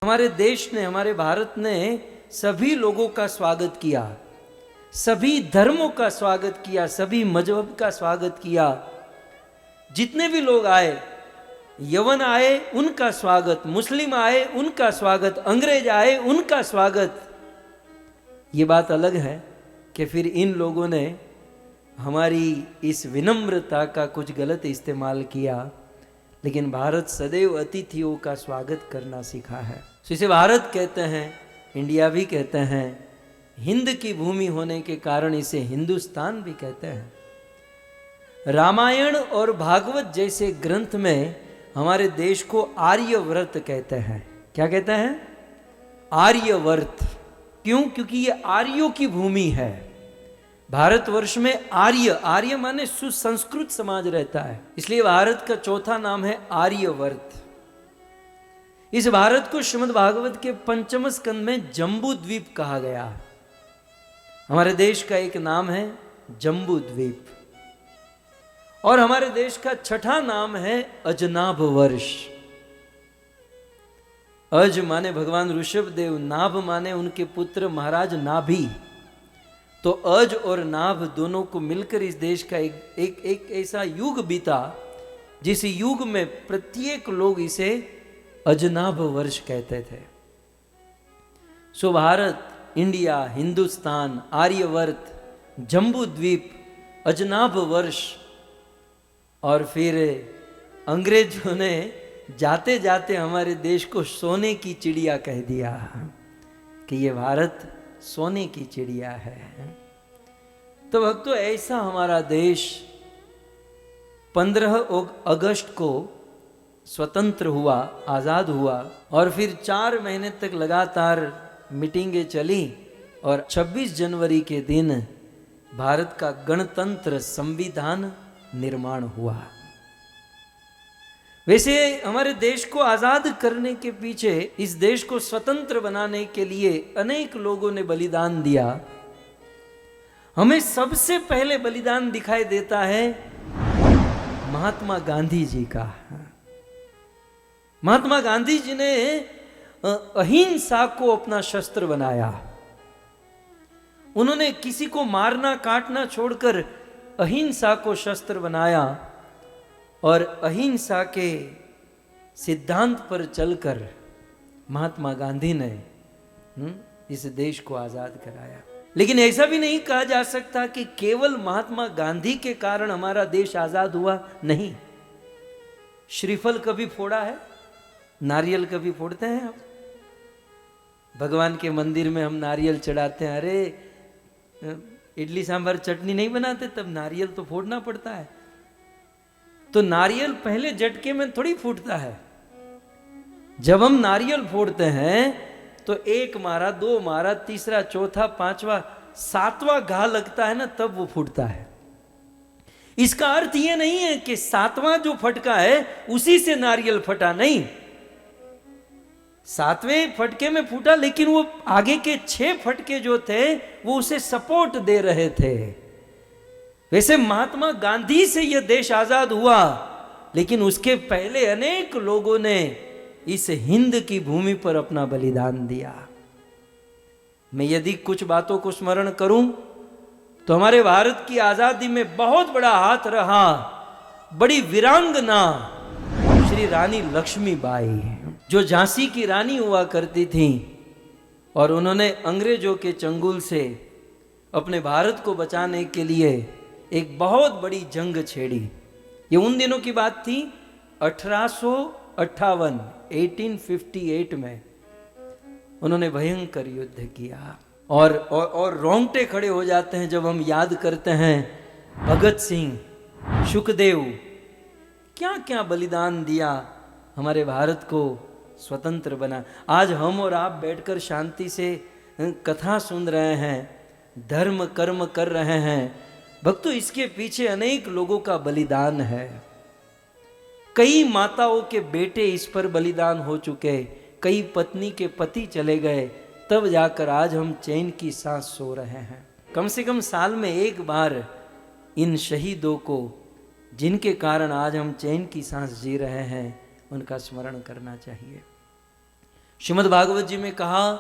हमारे देश ने, हमारे भारत ने सभी लोगों का स्वागत किया, सभी धर्मों का स्वागत किया, सभी मजहब का स्वागत किया। जितने भी लोग आए, यवन आए उनका स्वागत, मुस्लिम आए उनका स्वागत, अंग्रेज आए उनका स्वागत। ये बात अलग है कि फिर इन लोगों ने हमारी इस विनम्रता का कुछ गलत इस्तेमाल किया, लेकिन भारत सदैव अतिथियों का स्वागत करना सीखा है। इसे भारत कहते हैं, इंडिया भी कहते हैं, हिंद की भूमि होने के कारण इसे हिंदुस्तान भी कहते हैं। रामायण और भागवत जैसे ग्रंथ में हमारे देश को आर्यव्रत कहते हैं। क्या कहते हैं? आर्यवर्त। क्यों? क्योंकि ये आर्यों की भूमि है। भारतवर्ष में आर्य, आर्य माने सुसंस्कृत समाज रहता है, इसलिए भारत का चौथा नाम है आर्यवर्त। इस भारत को श्रीमद् भागवत के 5वें स्कंद में जम्बू द्वीप कहा गया। हमारे देश का एक नाम है जम्बू द्वीप, और हमारे देश का छठा नाम है अजनाभ वर्ष। अज माने भगवान ऋषभदेव, नाभ माने उनके पुत्र महाराज नाभि। तो अज और नाभ दोनों को मिलकर इस देश का एक ऐसा युग बीता जिस युग में प्रत्येक लोग इसे अजनाभ वर्ष कहते थे। सो भारत, इंडिया, हिंदुस्तान, आर्यवर्त, जम्बू द्वीप, अजनाभ वर्ष, और फिर अंग्रेजों ने जाते जाते हमारे देश को सोने की चिड़िया कह दिया कि ये भारत सोने की चिड़िया है। तो भक्तों, ऐसा हमारा देश 15 अगस्त को स्वतंत्र हुआ, आजाद हुआ, और फिर 4 महीने तक लगातार मीटिंगें चली, और 26 जनवरी के दिन भारत का गणतंत्र संविधान निर्माण हुआ। वैसे हमारे देश को आजाद करने के पीछे, इस देश को स्वतंत्र बनाने के लिए अनेक लोगों ने बलिदान दिया। हमें सबसे पहले बलिदान दिखाई देता है महात्मा गांधी जी का। महात्मा गांधी जी ने अहिंसा को अपना शस्त्र बनाया। उन्होंने किसी को मारना काटना छोड़कर अहिंसा को शस्त्र बनाया, और अहिंसा के सिद्धांत पर चलकर महात्मा गांधी ने इस देश को आजाद कराया। लेकिन ऐसा भी नहीं कहा जा सकता कि केवल महात्मा गांधी के कारण हमारा देश आजाद हुआ। नहीं। श्रीफल कभी फोड़ा है? नारियल कभी फोड़ते हैं आप? भगवान के मंदिर में हम नारियल चढ़ाते हैं। अरे इडली सांभर चटनी नहीं बनाते, तब नारियल तो फोड़ना पड़ता है। तो नारियल पहले झटके में थोड़ी फूटता है। जब हम नारियल फोड़ते हैं तो 1 मारा, 2 मारा, तीसरा, चौथा, 5वां, 7वां घा लगता है ना, तब वो फूटता है। इसका अर्थ ये नहीं है कि 7वां जो फटका है उसी से नारियल फटा। नहीं, 7वें फटके में फूटा, लेकिन वो आगे के 6 फटके जो थे वो उसे सपोर्ट दे रहे थे। वैसे महात्मा गांधी से यह देश आजाद हुआ, लेकिन उसके पहले अनेक लोगों ने इस हिंद की भूमि पर अपना बलिदान दिया। मैं यदि कुछ बातों को स्मरण करूं तो हमारे भारत की आजादी में बहुत बड़ा हाथ रहा बड़ी वीरांगना श्री रानी लक्ष्मीबाई, जो झांसी की रानी हुआ करती थी, और उन्होंने अंग्रेजों के चंगुल से अपने भारत को बचाने के लिए एक बहुत बड़ी जंग छेड़ी। ये उन दिनों की बात थी 1858, 1858 में उन्होंने भयंकर युद्ध किया। और रोंगटे खड़े हो जाते हैं जब हम याद करते हैं भगत सिंह, सुखदेव, क्या क्या बलिदान दिया, हमारे भारत को स्वतंत्र बना। आज हम और आप बैठकर शांति से कथा सुन रहे हैं, धर्म कर्म कर रहे हैं। भक्तों, इसके पीछे अनेक लोगों का बलिदान है। कई माताओं के बेटे इस पर बलिदान हो चुके, कई पत्नी के पति चले गए, तब जाकर आज हम चैन की सांस सो रहे हैं। कम से कम साल में एक बार इन शहीदों को, जिनके कारण आज हम चैन की सांस जी रहे हैं, उनका स्मरण करना चाहिए। श्रीमद् भागवत जी में कहा,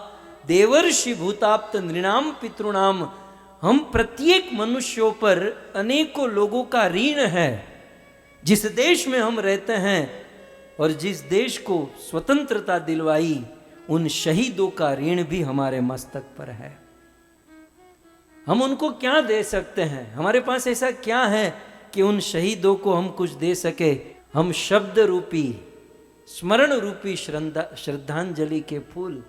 देवर्षि भूताप्त नृणाम पितृणाम, हम प्रत्येक मनुष्यों पर अनेकों लोगों का ऋण है। जिस देश में हम रहते हैं और जिस देश को स्वतंत्रता दिलवाई, उन शहीदों का ऋण भी हमारे मस्तक पर है। हम उनको क्या दे सकते हैं? हमारे पास ऐसा क्या है कि उन शहीदों को हम कुछ दे सके? हम शब्द रूपी, स्मरण रूपी श्रद्धांजलि के फूल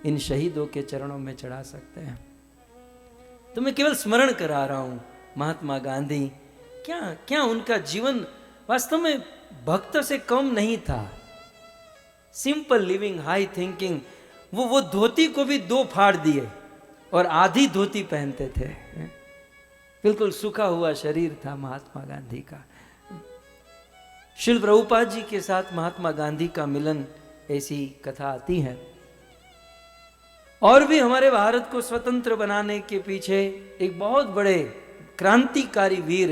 इन शहीदों के चरणों में चढ़ा सकते हैं। तो मैं केवल स्मरण करा रहा हूं महात्मा गांधी, क्या क्या उनका जीवन वास्तव में भक्त से कम नहीं था। Simple living, high thinking. वो धोती को भी दो फाड़ दिए और आधी धोती पहनते थे। बिल्कुल सूखा हुआ शरीर था महात्मा गांधी का। श्रील प्रभुपाद जी के साथ महात्मा गांधी का मिलन, ऐसी कथा आती है। और भी हमारे भारत को स्वतंत्र बनाने के पीछे एक बहुत बड़े क्रांतिकारी वीर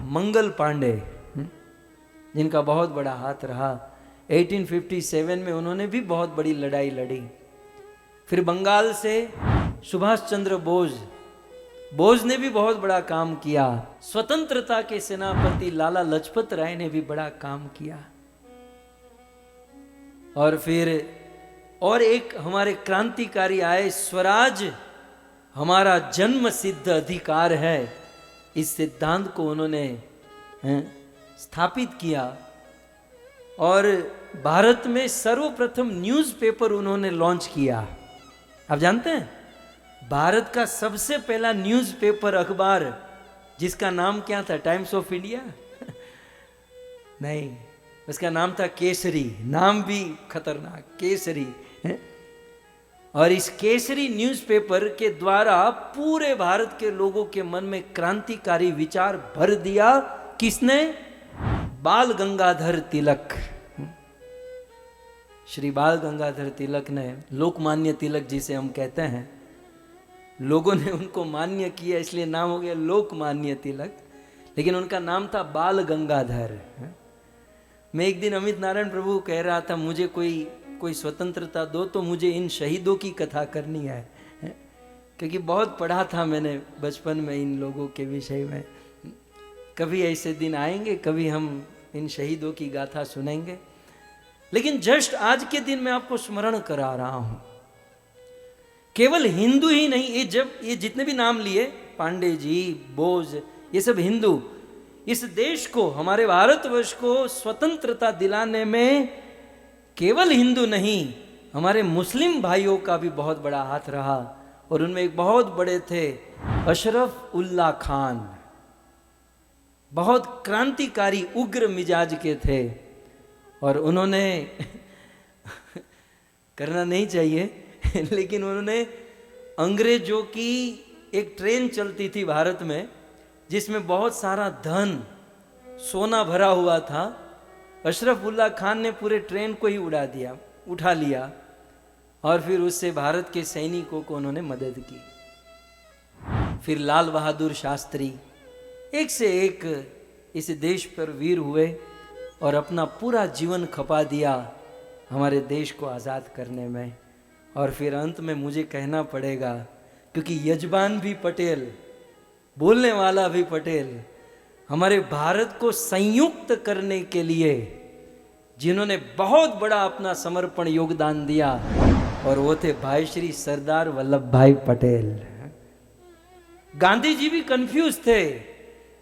मंगल पांडे, जिनका बहुत बड़ा हाथ रहा। 1857 में उन्होंने भी बहुत बड़ी लड़ाई लड़ी। फिर बंगाल से सुभाष चंद्र बोस ने भी बहुत बड़ा काम किया। स्वतंत्रता के सेनापति लाला लजपत राय ने भी बड़ा काम किया। और फिर और एक हमारे क्रांतिकारी आए, स्वराज हमारा जन्म सिद्ध अधिकार है, इस सिद्धांत को उन्होंने स्थापित किया। और भारत में सर्वप्रथम न्यूज़पेपर उन्होंने लॉन्च किया। आप जानते हैं, भारत का सबसे पहला न्यूज़पेपर, अखबार, जिसका नाम क्या था? Times of India? नहीं, उसका नाम था केसरी। नाम भी खतरनाक, केसरी। और इस केसरी न्यूज़पेपर के द्वारा पूरे भारत के लोगों के मन में क्रांतिकारी विचार भर दिया। किसने? बाल गंगाधर तिलक। श्री बाल गंगाधर तिलक ने, लोकमान्य तिलक जिसे हम कहते हैं, लोगों ने उनको मान्य किया इसलिए नाम हो गया लोकमान्य तिलक, लेकिन उनका नाम था बाल गंगाधर। मैं एक दिन अमित नारायण प्रभु कह रहा था, मुझे कोई स्वतंत्रता दो तो मुझे इन शहीदों की कथा करनी है, क्योंकि बहुत पढ़ा था मैंने बचपन में इन लोगों के विषय में। कभी ऐसे दिन आएंगे, कभी हम इन शहीदों की गाथा सुनेंगे। लेकिन जस्ट आज के दिन मैं आपको स्मरण करा रहा हूं, केवल हिंदू ही नहीं, ये जितने भी नाम लिए, पांडे जी, बोस, ये सब हिंदू, इस देश को, हमारे भारतवर्ष को स्वतंत्रता दिलाने में केवल हिंदू नहीं, हमारे मुस्लिम भाइयों का भी बहुत बड़ा हाथ रहा। और उनमें एक बहुत बड़े थे अशरफ उल्लाह खान, बहुत क्रांतिकारी, उग्र मिजाज के थे। और उन्होंने करना नहीं चाहिए लेकिन उन्होंने अंग्रेजों की एक ट्रेन चलती थी भारत में, जिसमें बहुत सारा धन, सोना भरा हुआ था। अशरफ उल्लाह खान ने पूरे ट्रेन को ही उठा लिया और फिर उससे भारत के सैनिकों को उन्होंने मदद की। फिर लाल बहादुर शास्त्री, एक से एक इस देश पर वीर हुए और अपना पूरा जीवन खपा दिया हमारे देश को आज़ाद करने में। और फिर अंत में मुझे कहना पड़ेगा, क्योंकि यजमान भी पटेल, बोलने वाला भी पटेल, हमारे भारत को संयुक्त करने के लिए जिन्होंने बहुत बड़ा अपना समर्पण योगदान दिया, और वो थे भाई श्री सरदार वल्लभ भाई पटेल। गांधी जी भी कंफ्यूज थे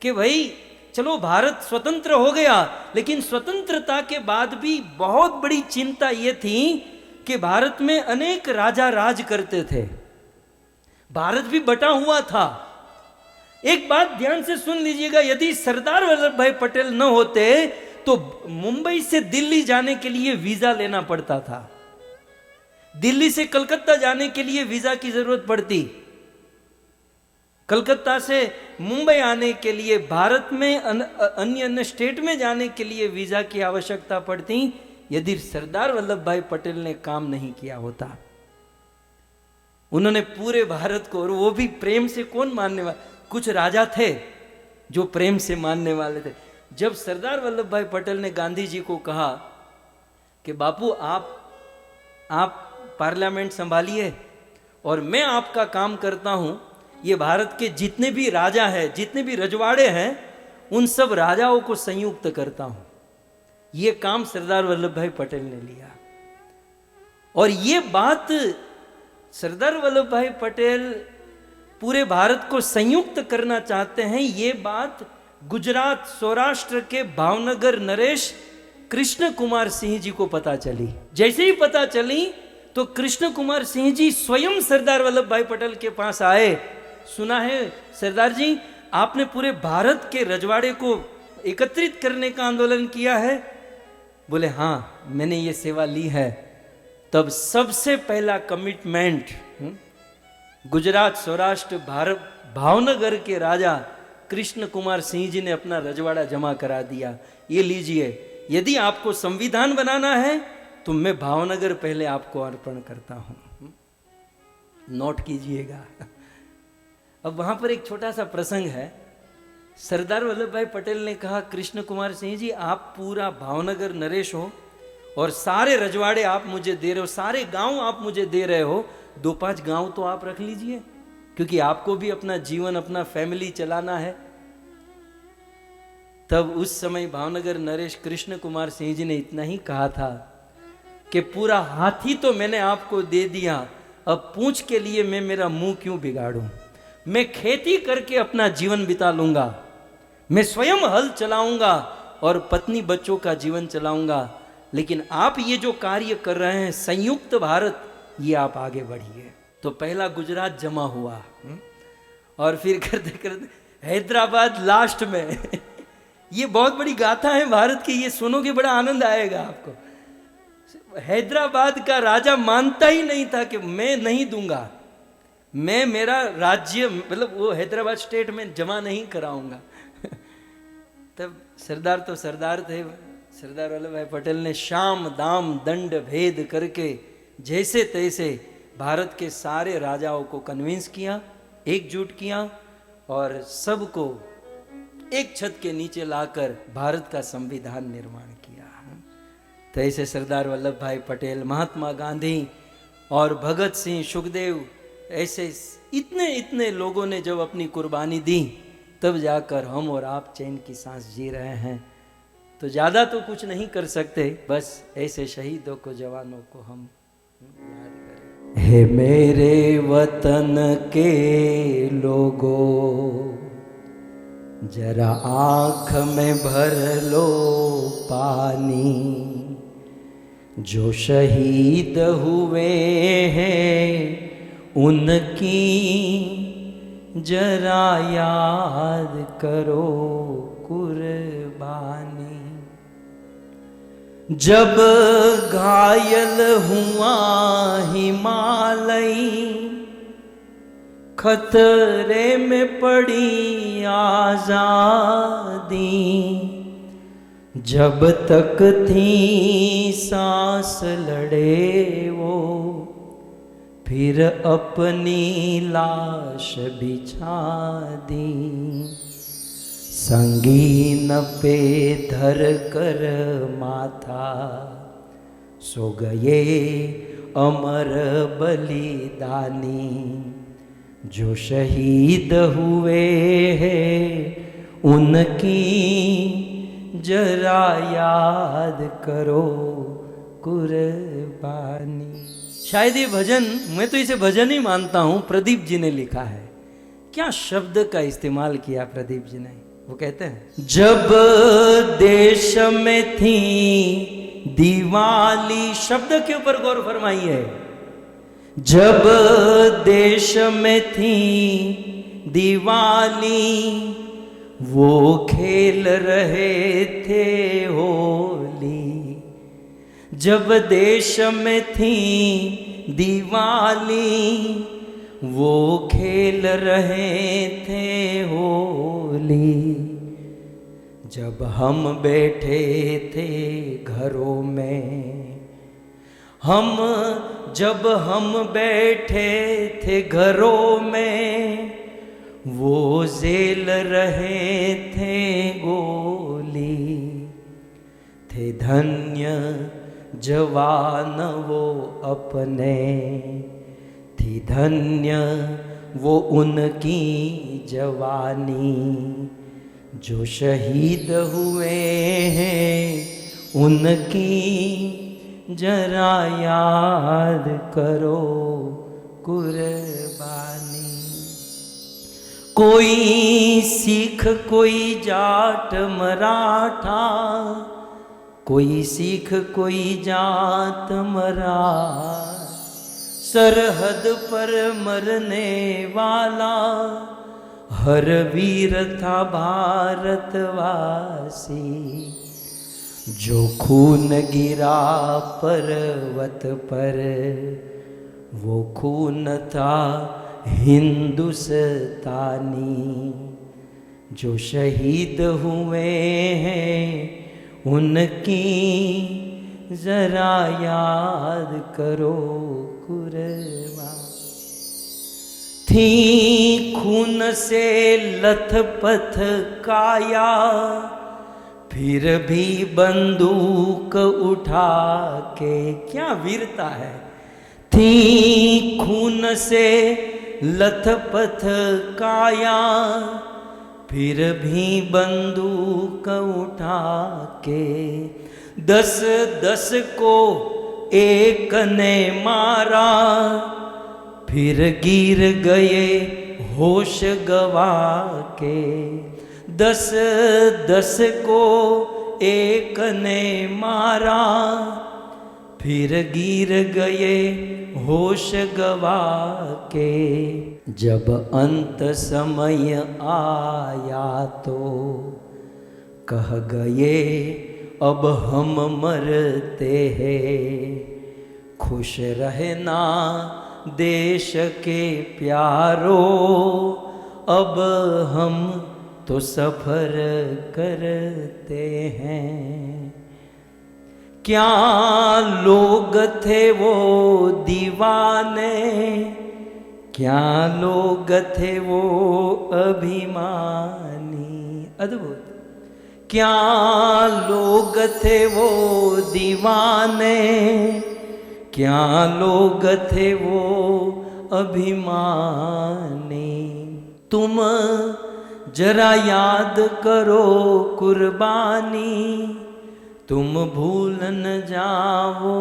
कि भाई चलो भारत स्वतंत्र हो गया, लेकिन स्वतंत्रता के बाद भी बहुत बड़ी चिंता ये थी कि भारत में अनेक राजा राज करते थे, भारत भी बटा हुआ था। एक बात ध्यान से सुन लीजिएगा, यदि सरदार वल्लभ भाई पटेल न होते तो मुंबई से दिल्ली जाने के लिए वीजा लेना पड़ता था, दिल्ली से कलकत्ता जाने के लिए वीजा की जरूरत पड़ती, कलकत्ता से मुंबई आने के लिए, भारत में अन्य स्टेट में जाने के लिए वीजा की आवश्यकता पड़ती, यदि सरदार वल्लभ भाई पटेल ने काम नहीं किया होता। उन्होंने पूरे भारत को, और वो भी प्रेम से, कौन मानने वाला, कुछ राजा थे जो प्रेम से मानने वाले थे। जब सरदार वल्लभ भाई पटेल ने गांधी जी को कहा कि बापू आप पार्लियामेंट संभालिए और मैं आपका काम करता हूं, ये भारत के जितने भी राजा हैं, जितने भी रजवाड़े हैं, उन सब राजाओं को संयुक्त करता हूं। ये काम सरदार वल्लभ भाई पटेल ने लिया। और ये बात सरदार वल्लभ भाई पटेल पूरे भारत को संयुक्त करना चाहते हैं। ये बात गुजरात सौराष्ट्र के भावनगर नरेश कृष्ण कुमार सिंह जी को पता चली। जैसे ही पता चली तो कृष्ण कुमार सिंह जी स्वयं सरदार वल्लभ भाई पटेल के पास आए। सुना है सरदार जी, आपने पूरे भारत के रजवाड़े को एकत्रित करने का आंदोलन किया है। बोले हाँ, मैंने ये सेवा ली है। तब सबसे पहला कमिटमेंट गुजरात सौराष्ट्र भारत भावनगर के राजा कृष्ण कुमार सिंह जी ने अपना रजवाड़ा जमा करा दिया। ये लीजिए, यदि आपको संविधान बनाना है तो मैं भावनगर पहले आपको अर्पण करता हूं, नोट कीजिएगा। अब वहां पर एक छोटा सा प्रसंग है। सरदार वल्लभ भाई पटेल ने कहा, कृष्ण कुमार सिंह जी, आप पूरा भावनगर नरेश हो और सारे रजवाड़े आप मुझे दे रहे हो, सारे गांव आप मुझे दे रहे हो, 2-5 गांव तो आप रख लीजिए, क्योंकि आपको भी अपना जीवन, अपना फैमिली चलाना है। तब उस समय भावनगर नरेश कृष्ण कुमार सिंह जी ने इतना ही कहा था कि पूरा हाथी तो मैंने आपको दे दिया, अब पूंछ के लिए मैं मेरा मुंह क्यों बिगाड़ूं। मैं खेती करके अपना जीवन बिता लूंगा, मैं स्वयं हल चलाऊंगा और पत्नी बच्चों का जीवन चलाऊंगा, लेकिन आप ये जो कार्य कर रहे हैं संयुक्त भारत, ये आप आगे बढ़िए। तो पहला गुजरात जमा हुआ और फिर करते करते हैदराबाद लास्ट में। ये बहुत बड़ी गाथा है भारत की, ये सुनोगे बड़ा आनंद आएगा आपको। हैदराबाद का राजा मानता ही नहीं था कि मैं नहीं दूंगा, मैं मेरा राज्य मतलब वो हैदराबाद स्टेट में जमा नहीं कराऊंगा। तब सरदार तो सरदार थे, सरदार वल्लभ भाई पटेल ने शाम दाम दंड भेद करके जैसे तैसे भारत के सारे राजाओं को कन्विंस किया, एकजुट किया और सबको एक छत के नीचे लाकर भारत का संविधान निर्माण किया। तो ऐसे सरदार वल्लभ भाई पटेल, महात्मा गांधी और भगत सिंह, सुखदेव, ऐसे इतने इतने लोगों ने जब अपनी कुर्बानी दी, तब जाकर हम और आप चैन की सांस जी रहे हैं। तो ज़्यादा तो कुछ नहीं कर सकते, बस ऐसे शहीदों को, जवानों को हम याद करें। हे मेरे वतन के लोगों, जरा आँख में भर लो पानी, जो शहीद हुए हैं उनकी जरा याद करो कुर्बानी। जब घायल हुआ हिमालय, खतरे में पड़ी आजादी, जब तक थी सांस लड़े वो, फिर अपनी लाश बिछा दी। संगीन पे धर कर माथा, सो गए अमर बलिदानी, जो शहीद हुए हैं उनकी जरा याद करो कुर्बानी। शायद ये भजन, मैं तो इसे भजन ही मानता हूं, प्रदीप जी ने लिखा है। क्या शब्द का इस्तेमाल किया प्रदीप जी ने। वो कहते हैं, जब देश में थी दिवाली, शब्द के ऊपर गौर फरमाइए, जब देश में थी दिवाली, वो खेल रहे थे होली। जब देश में थी दिवाली, वो खेल रहे थे होली। जब हम बैठे थे घरों में, जब हम बैठे थे घरों में, वो झेल रहे थे गोली। थे धन्य जवान वो अपने, थी धन्य वो उनकी जवानी। जो शहीद हुए हैं उनकी जरा याद करो कुर्बानी। कोई सिख कोई जाट मराठा, कोई सिख कोई जात मराठा, सरहद पर मरने वाला हर वीर था भारतवासी। जो खून गिरा पर्वत पर वो खून था हिंदुस्तानी। जो शहीद हुए हैं उनकी जरा याद करो कुर्बानी। थी खून से लथपथ काया, फिर भी बंदूक उठा के, क्या वीरता है। थी खून से लथपथ काया, फिर भी बंदूक उठा के 10-10 को एक ने मारा, फिर गिर गए होश गवा के। 10-10 को एक ने मारा, फिर गिर गए होश गवा के। जब अंत समय आया तो कह गए अब हम मरते हैं। खुश रहना देश के प्यारो, अब हम तो सफर करते हैं। क्या लोग थे वो दीवाने, क्या लोग थे वो अभिमानी। अद्भुत। क्या लोग थे वो दीवाने, क्या लोग थे वो अभिमानी। तुम जरा याद करो कुर्बानी, तुम भूल न जाओ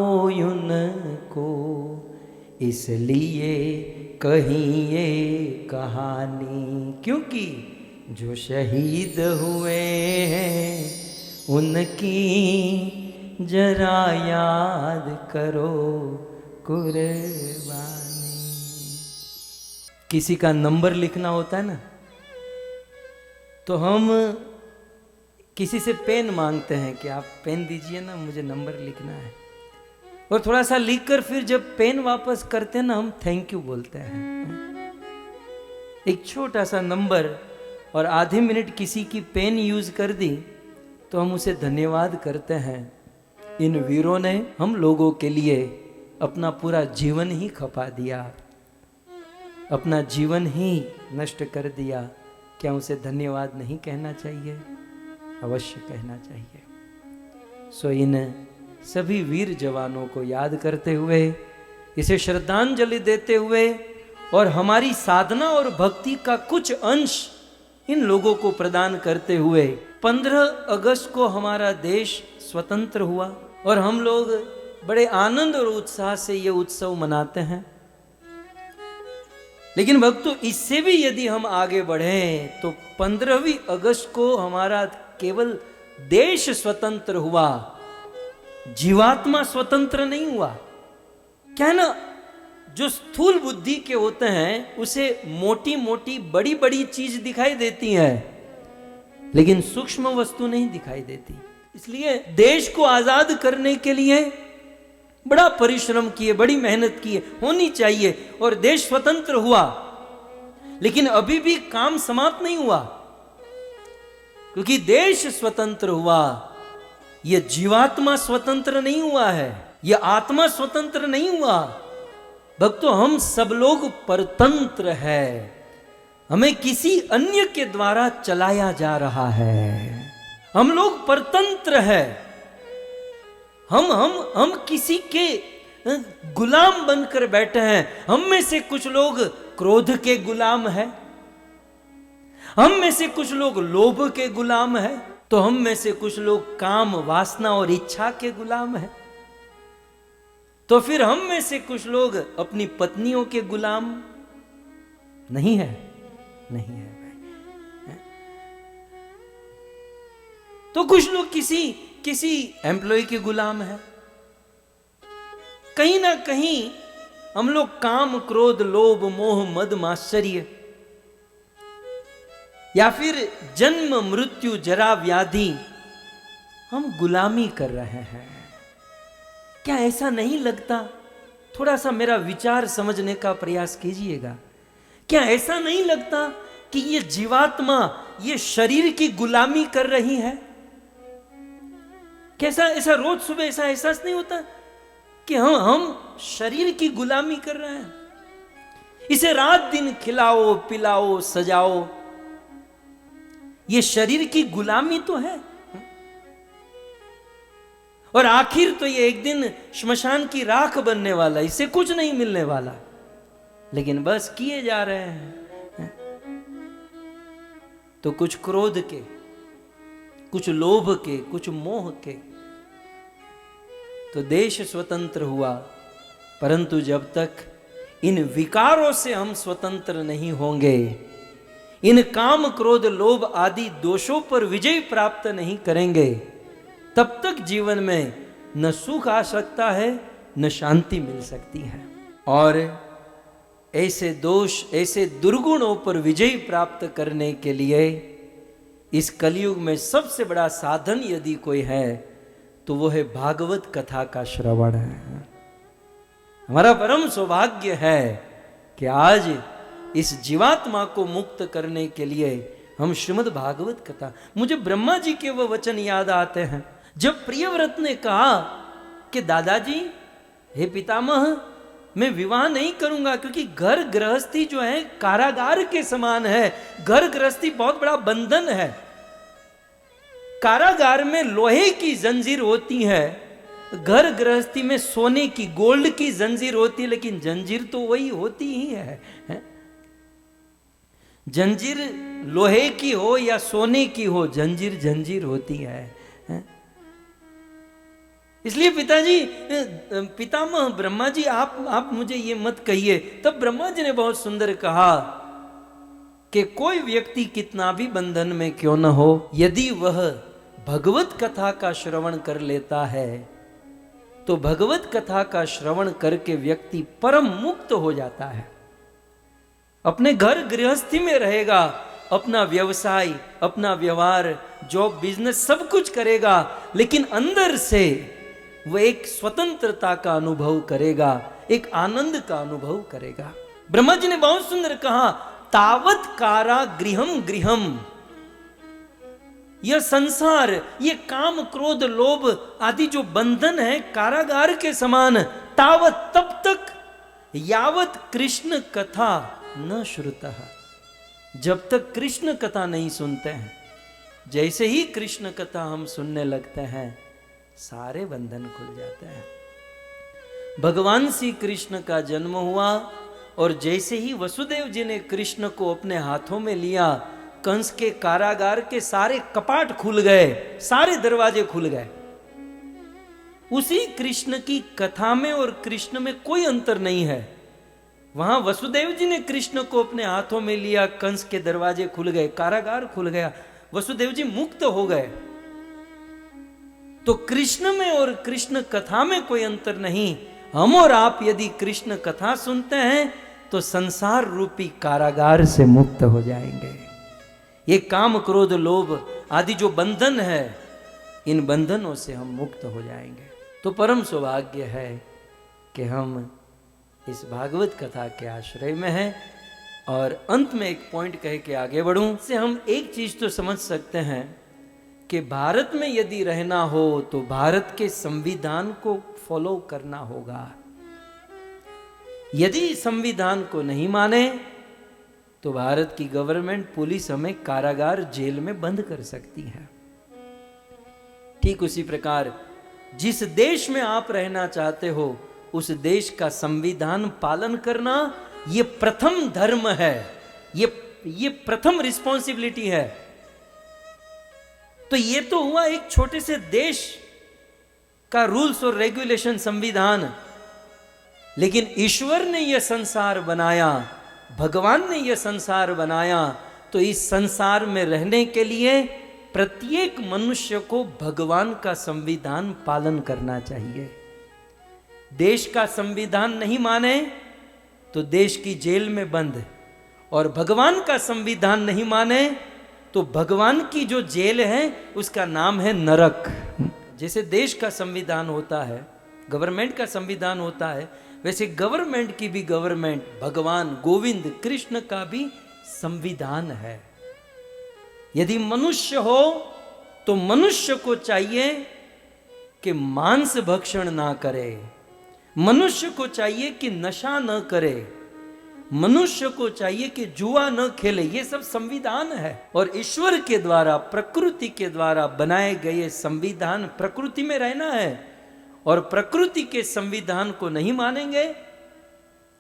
उनको। इसलिए कही ये कहानी, क्योंकि जो शहीद हुए हैं उनकी जरा याद करो कुर्बानी। किसी का नंबर लिखना होता है ना, तो हम किसी से पेन मांगते हैं कि आप पेन दीजिए ना, मुझे नंबर लिखना है। और थोड़ा सा लिखकर फिर जब पेन वापस करते हैं ना, हम थैंक यू बोलते हैं। एक छोटा सा नंबर और आधे मिनट किसी की पेन यूज कर दी तो हम उसे धन्यवाद करते हैं। इन वीरों ने हम लोगों के लिए अपना पूरा जीवन ही खपा दिया, अपना जीवन ही नष्ट कर दिया। क्या उसे धन्यवाद नहीं कहना चाहिए? अवश्य कहना चाहिए। सो इन सभी वीर जवानों को याद करते हुए, इसे श्रद्धांजलि देते हुए और हमारी साधना और भक्ति का कुछ अंश इन लोगों को प्रदान करते हुए 15 अगस्त को हमारा देश स्वतंत्र हुआ और हम लोग बड़े आनंद और उत्साह से ये उत्सव मनाते हैं। लेकिन भक्तों, इससे भी यदि हम आगे बढ़ें तो 15वीं अगस्त को हमारा केवल देश स्वतंत्र हुआ, जीवात्मा स्वतंत्र नहीं हुआ। क्या है ना, जो स्थूल बुद्धि के होते हैं उसे मोटी मोटी बड़ी बड़ी चीज दिखाई देती है, लेकिन सूक्ष्म वस्तु नहीं दिखाई देती। इसलिए देश को आजाद करने के लिए बड़ा परिश्रम किए, बड़ी मेहनत किए, होनी चाहिए, और देश स्वतंत्र हुआ। लेकिन अभी भी काम समाप्त नहीं हुआ, क्योंकि देश स्वतंत्र हुआ, यह जीवात्मा स्वतंत्र नहीं हुआ है, यह आत्मा स्वतंत्र नहीं हुआ। भक्तों, हम सब लोग परतंत्र है, हमें किसी अन्य के द्वारा चलाया जा रहा है। हम लोग परतंत्र है, हम किसी के गुलाम बनकर बैठे हैं। हम में से कुछ लोग क्रोध के गुलाम हैं, हम में से कुछ लोग लोभ के गुलाम हैं, तो हम में से कुछ लोग काम, वासना और इच्छा के गुलाम हैं, तो फिर हम में से कुछ लोग अपनी पत्नियों के गुलाम नहीं है, नहीं है भाई। तो कुछ लोग किसी एम्प्लॉय के गुलाम है। कहीं ना कहीं हम लोग काम, क्रोध, लोभ, मोह, मद, मात्सर्य या फिर जन्म, मृत्यु, जरा, व्याधि, हम गुलामी कर रहे हैं। क्या ऐसा नहीं लगता? थोड़ा सा मेरा विचार समझने का प्रयास कीजिएगा। क्या ऐसा नहीं लगता कि ये जीवात्मा ये शरीर की गुलामी कर रही है? कैसा ऐसा रोज सुबह ऐसा एहसास नहीं होता कि हम शरीर की गुलामी कर रहे हैं? इसे रात दिन खिलाओ, पिलाओ, सजाओ, ये शरीर की गुलामी तो है। और आखिर तो ये एक दिन श्मशान की राख बनने वाला, इसे कुछ नहीं मिलने वाला, लेकिन बस किए जा रहे हैं। तो कुछ क्रोध के, कुछ लोभ के, कुछ मोह के, तो देश स्वतंत्र हुआ। परंतु जब तक इन विकारों से हम स्वतंत्र नहीं होंगे, इन काम, क्रोध, लोभ आदि दोषों पर विजय प्राप्त नहीं करेंगे, तब तक जीवन में न सुख आ सकता है, न शांति मिल सकती है। और ऐसे दोष, ऐसे दुर्गुणों पर विजय प्राप्त करने के लिए इस कलयुग में सबसे बड़ा साधन यदि कोई है तो वो है भागवत कथा का श्रवण है। हमारा परम सौभाग्य है कि आज इस जीवात्मा को मुक्त करने के लिए हम श्रीमद् भागवत कथा, मुझे ब्रह्मा जी के वो वचन याद आते हैं जब प्रियव्रत ने कहा कि दादाजी, हे पितामह, मैं विवाह नहीं करूंगा क्योंकि घर गृहस्थी जो है कारागार के समान है। घर गृहस्थी बहुत बड़ा बंधन है। कारागार में लोहे की जंजीर होती है, घर गृहस्थी में सोने की, गोल्ड की जंजीर होती है, लेकिन जंजीर तो वही होती ही है। जंजीर लोहे की हो या सोने की हो, जंजीर जंजीर होती है। इसलिए पितामह ब्रह्मा जी, आप मुझे ये मत कहिए। तब ब्रह्मा जी ने बहुत सुंदर कहा कि कोई व्यक्ति कितना भी बंधन में क्यों न हो, यदि वह भगवत कथा का श्रवण कर लेता है तो भगवत कथा का श्रवण करके व्यक्ति परम मुक्त हो जाता है। अपने घर गृहस्थी में रहेगा, अपना व्यवसाय, अपना व्यवहार, जॉब, बिजनेस सब कुछ करेगा, लेकिन अंदर से वह एक स्वतंत्रता का अनुभव करेगा, एक आनंद का अनुभव करेगा। ब्रह्मा जी ने बहुत सुंदर कहा, तावत कारा गृहम गृहम, यह संसार, ये काम, क्रोध, लोभ आदि जो बंधन है कारागार के समान, तावत, तब तक, यावत कृष्ण कथा न श्रुतः, जब तक कृष्ण कथा नहीं सुनते हैं। जैसे ही कृष्ण कथा हम सुनने लगते हैं, सारे बंधन खुल जाते हैं। भगवान श्री कृष्ण का जन्म हुआ और जैसे ही वसुदेव जी ने कृष्ण को अपने हाथों में लिया, कंस के कारागार के सारे कपाट खुल गए, सारे दरवाजे खुल गए। उसी कृष्ण की कथा में और कृष्ण में कोई अंतर नहीं है। वहां वसुदेव जी ने कृष्ण को अपने हाथों में लिया, कंस के दरवाजे खुल गए, कारागार खुल गया, वसुदेव जी मुक्त हो गए। तो कृष्ण में और कृष्ण कथा में कोई अंतर नहीं। हम और आप यदि कृष्ण कथा सुनते हैं तो संसार रूपी कारागार से मुक्त हो जाएंगे। ये काम, क्रोध, लोभ आदि जो बंधन है, इन बंधनों से हम मुक्त हो जाएंगे। तो परम सौभाग्य है कि हम इस भागवत कथा के आश्रय में हैं। और अंत में एक पॉइंट कह के आगे बढ़ूं, से हम एक चीज तो समझ सकते हैं कि भारत में यदि रहना हो तो भारत के संविधान को फॉलो करना होगा। यदि संविधान को नहीं माने तो भारत की गवर्नमेंट, पुलिस हमें कारागार, जेल में बंद कर सकती है। ठीक उसी प्रकार जिस देश में आप रहना चाहते हो उस देश का संविधान पालन करना ये प्रथम धर्म है, ये प्रथम रिस्पॉन्सिबिलिटी है। तो ये तो हुआ एक छोटे से देश का रूल्स और रेगुलेशन, संविधान। लेकिन ईश्वर ने यह संसार बनाया, भगवान ने यह संसार बनाया, तो इस संसार में रहने के लिए प्रत्येक मनुष्य को भगवान का संविधान पालन करना चाहिए। देश का संविधान नहीं माने तो देश की जेल में बंद, और भगवान का संविधान नहीं माने तो भगवान की जो जेल है उसका नाम है नरक। जैसे देश का संविधान होता है, गवर्नमेंट का संविधान होता है, वैसे गवर्नमेंट की भी, गवर्नमेंट भगवान गोविंद कृष्ण का भी संविधान है। यदि मनुष्य हो तो मनुष्य को चाहिए कि मांस भक्षण ना करे, मनुष्य को चाहिए कि नशा न करे, मनुष्य को चाहिए कि जुआ न खेले। ये सब संविधान है। और ईश्वर के द्वारा, प्रकृति के द्वारा बनाए गए संविधान, प्रकृति में रहना है। और प्रकृति के संविधान को नहीं मानेंगे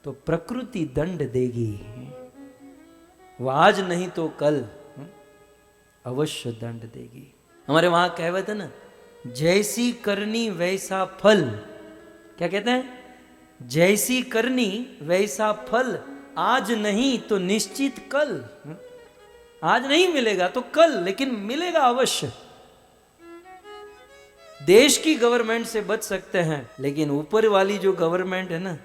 तो प्रकृति दंड देगी। वह आज नहीं तो कल अवश्य दंड देगी। हमारे वहां कहावत है ना, जैसी करनी वैसा फल। क्या कहते हैं? जैसी करनी वैसा फल, आज नहीं तो निश्चित कल। आज नहीं मिलेगा तो कल, लेकिन मिलेगा अवश्य। देश की गवर्नमेंट से बच सकते हैं, लेकिन ऊपर वाली जो गवर्नमेंट है ना,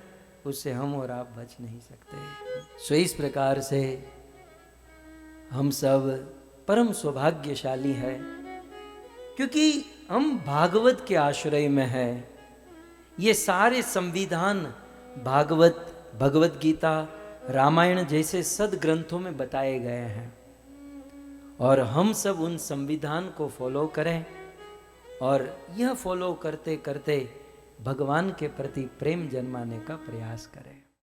उससे हम और आप बच नहीं सकते। सो इस प्रकार से हम सब परम सौभाग्यशाली है, क्योंकि हम भागवत के आश्रय में है। ये सारे संविधान भागवत, भगवत गीता, रामायण जैसे सदग्रंथों में बताए गए हैं, और हम सब उन संविधान को फॉलो करें, और यह फॉलो करते करते भगवान के प्रति प्रेम जन्माने का प्रयास करें।